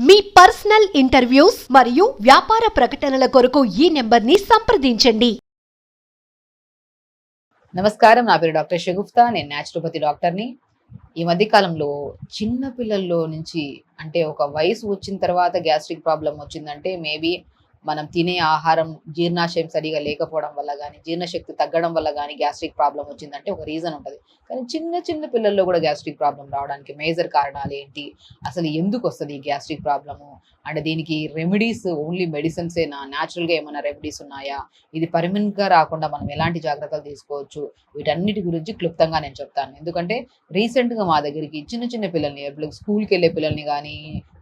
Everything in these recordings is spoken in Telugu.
మీ పర్సనల్ ఇంటర్వ్యూస్ మరియు వ్యాపార ప్రకటనల కొరకు ఈ నెంబర్ని సంప్రదించండి. నమస్కారం, నా పేరు డాక్టర్ షగుఫ్తా. నేను న్యాచురోపతి డాక్టర్ని. ఈ మధ్య కాలంలో చిన్న పిల్లల్లో నుంచి అంటే ఒక వయసు వచ్చిన తర్వాత గ్యాస్ట్రిక్ ప్రాబ్లం వచ్చిందంటే మేబీ మనం తినే ఆహారం జీర్ణాశయం సరిగా లేకపోవడం వల్ల కానీ, జీర్ణశక్తి తగ్గడం వల్ల కానీ గ్యాస్ట్రిక్ ప్రాబ్లం వచ్చిందంటే ఒక రీజన్ ఉంటుంది. కానీ చిన్న చిన్న పిల్లల్లో కూడా గ్యాస్ట్రిక్ ప్రాబ్లం రావడానికి మేజర్ కారణాలు ఏంటి, అసలు ఎందుకు వస్తుంది ఈ గ్యాస్ట్రిక్ ప్రాబ్లము, అంటే దీనికి రెమెడీస్ ఓన్లీ మెడిసిన్సేనా, న్యాచురల్గా ఏమైనా రెమెడీస్ ఉన్నాయా, ఇది పర్మనెంట్గా రాకుండా మనం ఎలాంటి జాగ్రత్తలు తీసుకోవచ్చు, వీటన్నిటి గురించి క్లుప్తంగా నేను చెప్తాను. ఎందుకంటే రీసెంట్గా మా దగ్గరికి చిన్న చిన్న పిల్లల్ని, స్కూల్కి వెళ్ళే పిల్లల్ని కానీ,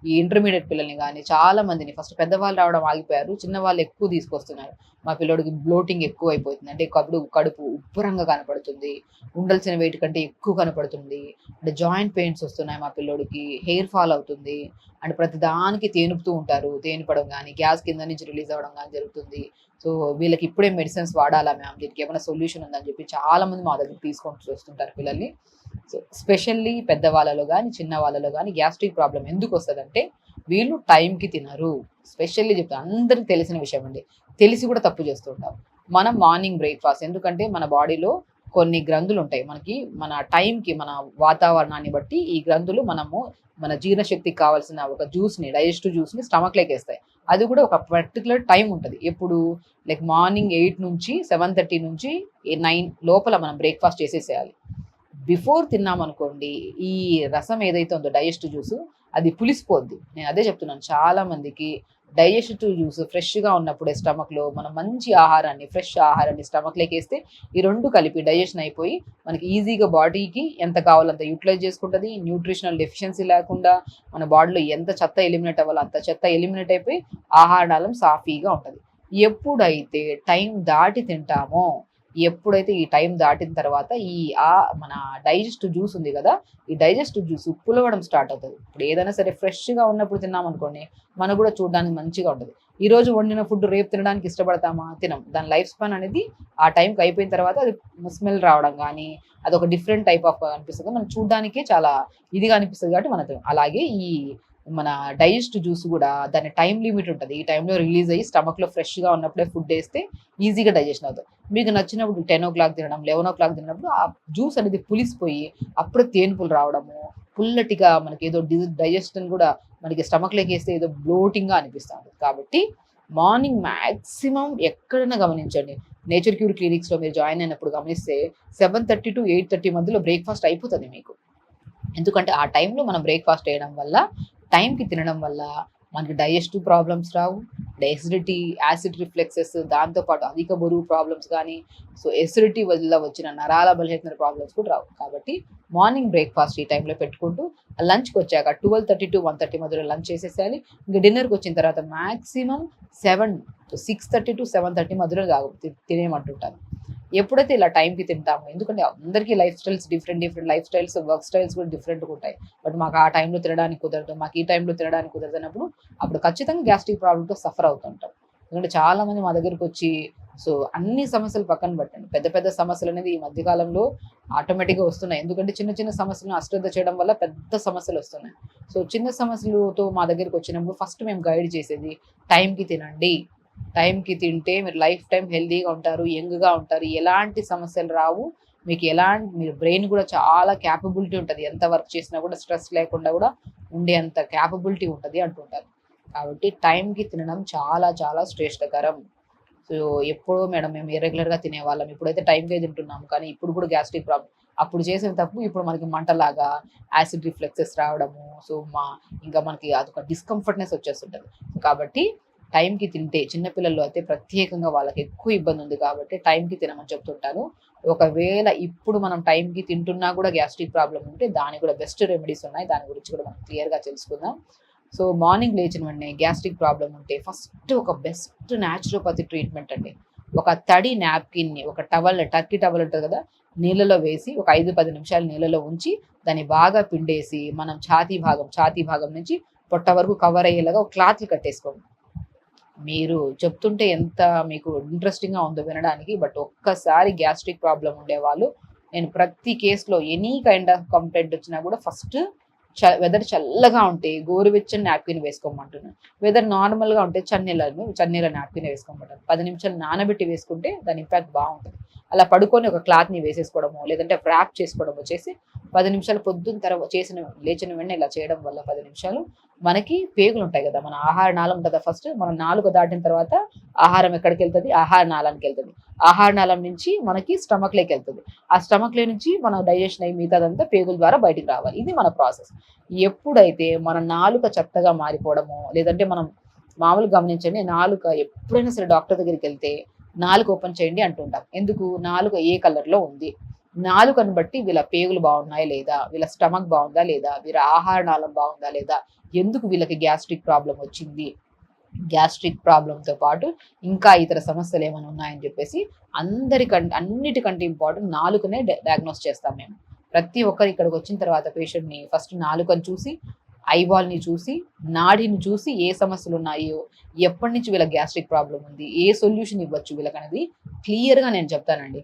ఈ ఇంటర్మీడియట్ పిల్లల్ని కానీ చాలా మందిని, ఫస్ట్ పెద్దవాళ్ళు రావడం ఆగిపోయారు, చిన్న వాళ్ళు ఎక్కువ తీసుకొస్తున్నారు. మా పిల్లోడికి బ్లోటింగ్ ఎక్కువ అయిపోతుంది, అంటే కడుపు ఉబ్బరంగా కనపడుతుంది, ఉండాల్సిన వెయిట్ కంటే ఎక్కువ కనపడుతుంది, అంటే జాయింట్ పెయిన్స్ వస్తున్నాయి మా పిల్లోడికి, హెయిర్ ఫాల్ అవుతుంది, అండ్ ప్రతి దానికి తేనుపుతూ ఉంటారు, తేనిపడం కానీ గ్యాస్ కింద నుంచి రిలీజ్ అవ్వడం కానీ జరుగుతుంది. సో వీళ్ళకి ఇప్పుడే మెడిసిన్స్ వాడాలా మ్యామ్, దీనికి ఏమైనా సొల్యూషన్ ఉందని చెప్పి చాలా మంది మా దగ్గర తీసుకొని చూస్తుంటారు పిల్లల్ని. సో స్పెషల్లీ పెద్దవాళ్ళలో కానీ చిన్న వాళ్ళలో కానీ గ్యాస్ట్రిక్ ప్రాబ్లం ఎందుకు వస్తుందంటే వీళ్ళు టైంకి తినరు. స్పెషల్లీ చెప్తాను, అందరికి తెలిసిన విషయం అండి, తెలిసి కూడా తప్పు చేస్తూ ఉంటాం. మనం మార్నింగ్ బ్రేక్ఫాస్ట్, ఎందుకంటే మన బాడీలో కొన్ని గ్రంథులు ఉంటాయి, మనకి మన టైంకి మన వాతావరణాన్ని బట్టి ఈ గ్రంథులు మన జీర్ణశక్తికి కావాల్సిన ఒక జ్యూస్ని, డైజెస్టివ్ జ్యూస్ని స్టమక్లోకి వేస్తాయి. అది కూడా ఒక పర్టికులర్ టైం ఉంటుంది. ఎప్పుడు లైక్ మార్నింగ్ 8 నుంచి 7:30 నుంచి 9 లోపల మనం బ్రేక్ఫాస్ట్ చేసేసేయాలి. బిఫోర్ తిన్నామనుకోండి, ఈ రసం ఏదైతే ఉందో డైజెస్టివ్ జ్యూస్ అది పులిసిపోద్ది. నేను అదే చెప్తున్నాను, చాలా మందికి డైజెస్టివ్ జ్యూస్ ఫ్రెష్గా ఉన్నప్పుడే స్టమక్లో మనం మంచి ఆహారాన్ని, ఫ్రెష్ ఆహారాన్ని స్టమక్లోకి వేస్తే ఈ రెండు కలిపి డైజెషన్ అయిపోయి మనకి ఈజీగా బాడీకి ఎంత కావాలంత యూటిలైజ్ చేసుకుంటుంది. న్యూట్రిషనల్ డెఫిషియన్సీ లేకుండా మన బాడీలో ఎంత చెత్త ఎలిమినేట్ అవ్వాలో అంత చెత్త ఎలిమినేట్ అయిపోయి ఆహారాలం సాఫీగా ఉంటుంది. ఎప్పుడైతే టైం దాటి తింటామో, ఎప్పుడైతే ఈ టైం దాటిన తర్వాత మన డైజెస్టివ్ జ్యూస్ ఉంది కదా, ఈ డైజెస్టివ్ జ్యూస్ పులవడం స్టార్ట్ అవుతుంది. ఇప్పుడు ఏదైనా సరే ఫ్రెష్గా ఉన్నప్పుడు తిన్నామనుకోండి, మనకు కూడా చూడడానికి మంచిగా ఉంటుంది. ఈ రోజు వండిన ఫుడ్ రేపు తినడానికి ఇష్టపడతామా? తినం. దాని లైఫ్ స్పాన్ అనేది ఆ టైంకి అయిపోయిన తర్వాత అది స్మెల్ రావడం కానీ, అది ఒక డిఫరెంట్ టైప్ ఆఫ్ అనిపిస్తుంది, మనం చూడడానికే చాలా ఇదిగా అనిపిస్తుంది. కాబట్టి మనకు అలాగే ఈ మన డైజెస్టివ్ జ్యూస్ కూడా దాని టైం లిమిట్ ఉంటుంది. ఈ టైంలో రిలీజ్ అయ్యి స్టమక్లో ఫ్రెష్గా ఉన్నప్పుడే ఫుడ్ వేస్తే ఈజీగా డైజెషన్ అవుతుంది. మీకు నచ్చినప్పుడు 10 o'clock తినడం, 11 o'clock తినప్పుడు ఆ జ్యూస్ అనేది పులిసిపోయి అప్పుడే తేనుపులు రావడము, పుల్లటిగా మనకి ఏదో డైజెషన్ కూడా మనకి స్టమక్లోకి వేస్తే ఏదో బ్లోటింగ్గా అనిపిస్తుంది. కాబట్టి మార్నింగ్ మ్యాక్సిమం ఎక్కడైనా గమనించండి, నేచర్ క్యూర్ క్లినిక్స్లో మీరు జాయిన్ అయినప్పుడు గమనిస్తే 7:30 to 8:30 మధ్యలో బ్రేక్ఫాస్ట్ అయిపోతుంది మీకు. ఎందుకంటే ఆ టైంలో మనం బ్రేక్ఫాస్ట్ చేయడం వల్ల, టైంకి తినడం వల్ల మనకి డైజెస్టివ్ ప్రాబ్లమ్స్ రావు, ఎసిడిటీ, యాసిడ్ రిఫ్లెక్సెస్, దాంతోపాటు అధిక బరువు ప్రాబ్లమ్స్ కానీ, సో ఎసిడిటీ వల్ల వచ్చిన నరాల బలహీనత ప్రాబ్లమ్స్ కూడా రావు. కాబట్టి మార్నింగ్ బ్రేక్ఫాస్ట్ ఈ టైంలో పెట్టుకుంటూ లంచ్కి వచ్చాక 12:30 to 1:30 మధ్యలో లంచ్ చేసేసేయాలి. ఇంకా డిన్నర్కి వచ్చిన తర్వాత మ్యాక్సిమం 6:30 to 7:30 మధ్యలో తినేయమంటుంటాను. ఎప్పుడైతే ఇలా టైంకి తింటామో, ఎందుకంటే అందరికీ life styles different life styles, work styles కూడా డిఫరెంట్గా ఉంటాయి. బట్ మాకు ఆ టైంలో తినడానికి కుదరదు, మాకు ఈ టైంలో తినడానికి కుదరదన్నప్పుడు అప్పుడు ఖచ్చితంగా గ్యాస్ట్రిక్ ప్రాబ్లంతో సఫర్ అవుతుంటాం. ఎందుకంటే చాలా మంది మా దగ్గరికి వచ్చి, సో అన్ని సమస్యలు పక్కన పెట్టండి, పెద్ద పెద్ద సమస్యలు అనేది ఈ మధ్యకాలంలో ఆటోమేటిక్గా వస్తున్నాయి. ఎందుకంటే చిన్న చిన్న సమస్యలను అశ్రద్ధ చేయడం వల్ల పెద్ద సమస్యలు వస్తున్నాయి. సో చిన్న సమస్యలతో మా దగ్గరికి వచ్చినప్పుడు ఫస్ట్ మేము గైడ్ చేసేది, టైంకి తినండి, టైంకి తింటే మీరు లైఫ్ టైం హెల్తీగా ఉంటారు, యంగ్గా ఉంటారు, ఎలాంటి సమస్యలు రావు, మీకు మీరు బ్రెయిన్ కూడా చాలా క్యాపబిలిటీ ఉంటుంది, ఎంత వర్క్ చేసినా కూడా స్ట్రెస్ లేకుండా కూడా ఉండే అంత క్యాపబిలిటీ ఉంటుంది అంటుంటారు. కాబట్టి టైంకి తినడం చాలా చాలా శ్రేష్టకరం. సో ఎప్పుడో మేడం మేము ఇర్రెగ్యులర్గా తినేవాళ్ళం, ఇప్పుడైతే టైంకే తింటున్నాము, కానీ ఇప్పుడు కూడా గ్యాస్ట్రిక్ ప్రాబ్లం, అప్పుడు చేసిన తప్పు ఇప్పుడు మనకి మంటలాగా, యాసిడ్ రిఫ్లెక్సెస్ రావడము, సో ఇంకా మనకి అదొక డిస్కంఫర్ట్నెస్ వచ్చేస్తుంటుంది. కాబట్టి టైంకి తింటే, చిన్నపిల్లల్లో అయితే ప్రత్యేకంగా వాళ్ళకి ఎక్కువ ఇబ్బంది ఉంది కాబట్టి టైంకి తినమని చెప్తుంటాను. ఒకవేళ ఇప్పుడు మనం టైంకి తింటున్నా కూడా గ్యాస్ట్రిక్ ప్రాబ్లం ఉంటే దానికి కూడా బెస్ట్ రెమెడీస్ ఉన్నాయి, దాని గురించి కూడా మనం క్లియర్గా తెలుసుకుందాం. సో మార్నింగ్ లేచిన వెంటనే గ్యాస్ట్రిక్ ప్రాబ్లం ఉంటే ఫస్ట్ ఒక బెస్ట్ న్యాచురోపతి ట్రీట్మెంట్ అండి, ఒక తడి నాప్కిన్ని, ఒక టర్కీ టవల్ ఉంటుంది కదా, నీళ్ళలో వేసి ఒక 5-10 నిమిషాలు నీళ్ళలో ఉంచి దాన్ని బాగా పిండేసి మనం ఛాతీ భాగం నుంచి పొట్ట వరకు కవర్ అయ్యేలాగా ఒక క్లాత్లు కట్టేసుకోండి. మీరు చెప్తుంటే ఎంత మీకు ఇంట్రెస్టింగ్గా ఉందో వినడానికి, బట్ ఒక్కసారి గ్యాస్ట్రిక్ ప్రాబ్లం ఉండేవాళ్ళు, నేను ప్రతి కేసులో ఎనీ కైండ్ ఆఫ్ కంప్లైంట్ వచ్చినా కూడా ఫస్ట్ వెదర్ చల్లగా ఉంటే గోరువెచ్చని నాప్కిన్ వేసుకోమంటున్నాను. వెదర్ నార్మల్గా ఉంటే చన్నీళ్ళ నాప్కిన్ వేసుకోమంటాను. 10 నిమిషాలు నానబెట్టి వేసుకుంటే దాని ఇంపాక్ట్ బాగుంటుంది. అలా పడుకొని ఒక క్లాత్ని వేసేసుకోవడము, లేదంటే వ్రాప్ చేసుకోవడము చేసి 10 నిమిషాలు పొద్దున్న తర్వాత లేచిన వెంటనే ఇలా చేయడం వల్ల 10 నిమిషాలు మనకి పేగులు ఉంటాయి కదా, మన ఆహార నాళం కదా, ఫస్ట్ మనం నాలుక దాటిన తర్వాత ఆహారం ఎక్కడికి వెళ్తుంది, ఆహార నాళానికి వెళ్తుంది. ఆహార నాళం నుంచి మనకి స్టమక్లోకి వెళ్తుంది. ఆ స్టమక్లో నుంచి మన డైజెషన్ అయ్యి మిగతాదంతా పేగుల ద్వారా బయటికి రావాలి. ఇది మన ప్రాసెస్. ఎప్పుడైతే మన నాలుక చెత్తగా మారిపోవడము, లేదంటే మనం మామూలుగా గమనించండి, నాలుక ఎప్పుడైనా సరే డాక్టర్ దగ్గరికి వెళ్తే నాలుక ఓపెన్ చేయండి అంటుంటాం. ఎందుకు? నాలుక ఏ కలర్లో ఉంది, నాలుకను బట్టి వీళ్ళ పేగులు బాగున్నాయా లేదా, వీళ్ళ స్టమక్ బాగుందా లేదా, వీళ్ళ ఆహార నాళం బాగుందా లేదా, ఎందుకు వీళ్ళకి గ్యాస్ట్రిక్ ప్రాబ్లం వచ్చింది, గ్యాస్ట్రిక్ ప్రాబ్లంతో పాటు ఇంకా ఇతర సమస్యలు ఏమైనా ఉన్నాయని చెప్పేసి అన్నిటికంటే ఇంపార్టెంట్ నాలుకనే డయాగ్నోస్ చేస్తాం మేము. ప్రతి ఒక్కరు ఇక్కడికి వచ్చిన తర్వాత పేషెంట్ని ఫస్ట్ నాలుకను చూసి, ఐబాల్ని చూసి, నాడిని చూసి ఏ సమస్యలు ఉన్నాయో, ఎప్పటి నుంచి వీళ్ళకి గ్యాస్ట్రిక్ ప్రాబ్లం ఉంది, ఏ సొల్యూషన్ ఇవ్వచ్చు వీళ్ళకనేది క్లియర్గా నేను చెప్తానండి.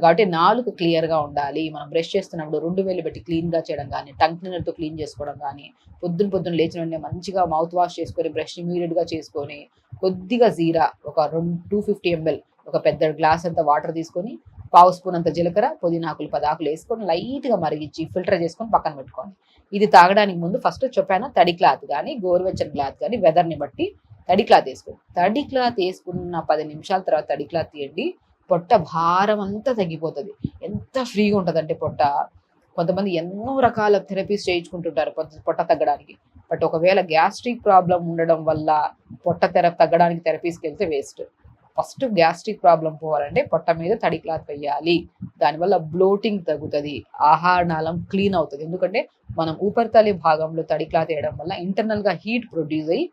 కాబట్టి నాలుక క్లియర్గా ఉండాలి. మనం బ్రష్ చేస్తున్నప్పుడు 2 వేలు పెట్టి క్లీన్గా చేయడం కానీ, టంగ్ క్లీనర్తో క్లీన్ చేసుకోవడం కానీ, పొద్దున్న లేచిన వెంటనే మంచిగా మౌత్ వాష్ చేసుకొని బ్రష్ ఇమీడియట్గా చేసుకొని, కొద్దిగా జీరా ఒక 250 ml ఒక పెద్ద గ్లాస్ అంత వాటర్ తీసుకొని, పావు స్పూన్ అంత జీలకర్ర, పుదీనాకులు 10 ఆకులు వేసుకొని లైట్గా మరిగించి ఫిల్టర్ చేసుకొని పక్కన పెట్టుకోండి. ఇది తాగడానికి ముందు ఫస్ట్ చెప్పాను, తడి క్లాత్ కానీ గోరువెచ్చని క్లాత్ కానీ వెదర్ని బట్టి తడి క్లాత్ వేసుకోండి. తడి క్లాత్ వేసుకున్న 10 నిమిషాల తర్వాత తడి క్లాత్ తీయండి. పొట్ట భారం అంతా తగ్గిపోతుంది. ఎంత ఫ్రీగా ఉంటుంది అంటే పొట్ట. కొంతమంది ఎన్నో రకాల థెరపీస్ చేయించుకుంటుంటారు పొట్ట తగ్గడానికి. బట్ ఒకవేళ గ్యాస్ట్రిక్ ప్రాబ్లం ఉండడం వల్ల పొట్ట తగ్గడానికి థెరపీస్కి వెళ్తే వేస్ట్. ఫస్ట్ గ్యాస్ట్రిక్ ప్రాబ్లం పోవాలంటే పొట్ట మీద తడి క్లాత్ వేయాలి. దానివల్ల బ్లోటింగ్ తగ్గుతుంది, ఆహార నాళం క్లీన్ అవుతుంది. ఎందుకంటే మనం ఊపరితలి భాగంలో తడి క్లాత్ వేయడం వల్ల ఇంటర్నల్గా హీట్ ప్రొడ్యూస్ అయ్యి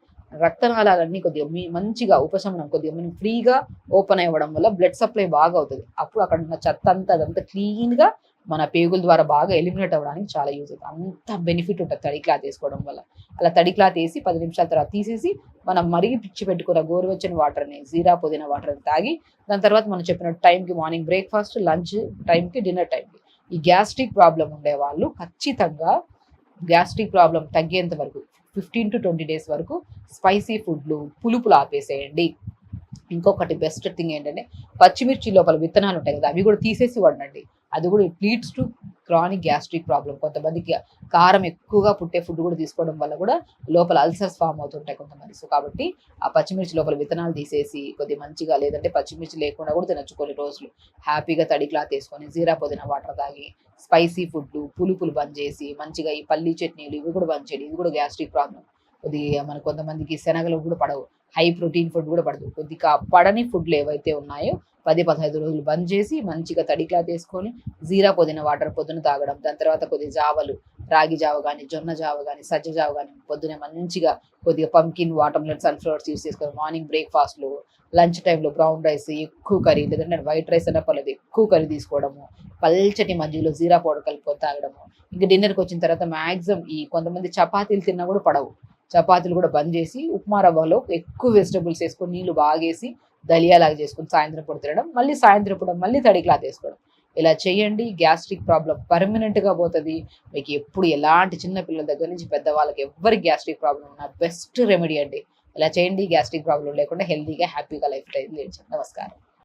రక్తనాళాలన్నీ కొద్దిగా మంచిగా ఉపశమనం, కొద్దిగా మనం ఫ్రీగా ఓపెన్ అవ్వడం వల్ల బ్లడ్ సప్లై బాగా అవుతుంది. అప్పుడు అక్కడ ఉన్న చెత్త అదంతా క్లీన్గా మన పేగుల ద్వారా బాగా ఎలిమినేట్ అవ్వడానికి చాలా యూజ్ అవుతుంది. అంత బెనిఫిట్ ఉంటుంది తడి క్లాత్ వేసుకోవడం వల్ల. అలా తడి క్లాత్ వేసి 10 నిమిషాల తర్వాత తీసేసి మనం మరిగి పిచ్చి పెట్టుకున్న గోరువెచ్చని వాటర్ని, జీరా పుదీనా వాటర్ని తాగి, దాని తర్వాత మనం చెప్పిన టైంకి మార్నింగ్ బ్రేక్ఫాస్ట్, లంచ్ టైంకి, డిన్నర్ టైంకి. ఈ గ్యాస్ట్రిక్ ప్రాబ్లం ఉండే వాళ్ళు ఖచ్చితంగా గ్యాస్ట్రిక్ ప్రాబ్లం తగ్గేంత వరకు 15 to 20 days వరకు స్పైసీ ఫుడ్లు, పులుపులు ఆపేసేయండి. ఇంకొకటి బెస్ట్ థింగ్ ఏంటంటే పచ్చిమిర్చి లోపల విత్తనాలు ఉంటాయి కదా, అవి కూడా తీసేసి వండండి. అది కూడా it leads to chronic gastric problem. కొంతమందికి కారం ఎక్కువగా పుట్టే ఫుడ్ కూడా తీసుకోవడం వల్ల కూడా లోపల అల్సర్స్ ఫామ్ అవుతుంటాయి కొంతమంది. సో కాబట్టి ఆ పచ్చిమిర్చి లోపల విత్తనాలు తీసేసి కొద్దిగా మంచిగా, లేదంటే పచ్చిమిర్చి లేకుండా కూడా తినచ్చు కొన్ని రోజులు. హ్యాపీగా తడి క్లాత్ వేసుకొని జీరా పుదీనా వాటర్ తాగి, స్పైసీ ఫుడ్లు, పులుపులు బంద్ చేసి, మంచిగా ఈ పల్లీ చట్నీలు ఇవి కూడా బంద్ చేయండి. ఇది కూడా గ్యాస్ట్రిక్ ప్రాబ్లం. కొద్దిగా మన కొంతమందికి శనగలు కూడా పడవు, హై ప్రోటీన్ ఫుడ్ కూడా పడదు. కొద్దిగా పడని ఫుడ్లు ఏవైతే ఉన్నాయో 10-15 రోజులు బంద్ చేసి మంచిగా తడి క్లాత్ వేసుకొని జీరా పుదీనా వాటర్ పొద్దున తాగడం. దాని తర్వాత కొద్దిగా జావలు, రాగి జావ కానీ, జొన్న జావ కానీ, సజ్జ జావ కానీ, పొద్దున మంచిగా కొద్దిగా pumpkin, water melon, sunflowers use చేసుకొని మార్నింగ్ బ్రేక్ఫాస్ట్లో, లంచ్ టైంలో బ్రౌన్ రైస్, ఎక్కువ కర్రీ, లేదంటే వైట్ రైస్ అన్న పర్లేదు ఎక్కువ కర్రీ తీసుకోవడము, పల్చటి మధ్యలో జీరా పౌడర్ కలుపుకొని తాగడము. ఇంకా డిన్నర్కి వచ్చిన తర్వాత మ్యాక్సిమం ఈ కొంతమంది చపాతీలు తిన్నా కూడా పడవు, చపాతీలు కూడా బంద్ చేసి ఉప్మా రవ్వలో ఎక్కువ వెజిటబుల్స్ వేసుకొని నీళ్లు బాగేసి దలియాలాగా చేసుకొని సాయంత్రం పూట తినడం, మళ్ళీ సాయంత్రం పూట మళ్ళీ తడి క్లాత్ వేసుకోవడం. ఇలా చేయండి. గ్యాస్ట్రిక్ ప్రాబ్లం పర్మనెంట్గా పోతుంది. మీకు ఎప్పుడు ఎలాంటి చిన్న పిల్లల దగ్గర నుంచి పెద్దవాళ్ళకి ఎవరికి గ్యాస్ట్రిక్ ప్రాబ్లం ఉన్నా బెస్ట్ రెమెడీ అండి. ఇలా చేయండి. గ్యాస్ట్రిక్ ప్రాబ్లం లేకుండా హెల్తీగా హ్యాపీగా లైఫ్ స్టైల్ లేచండి. నమస్కారం.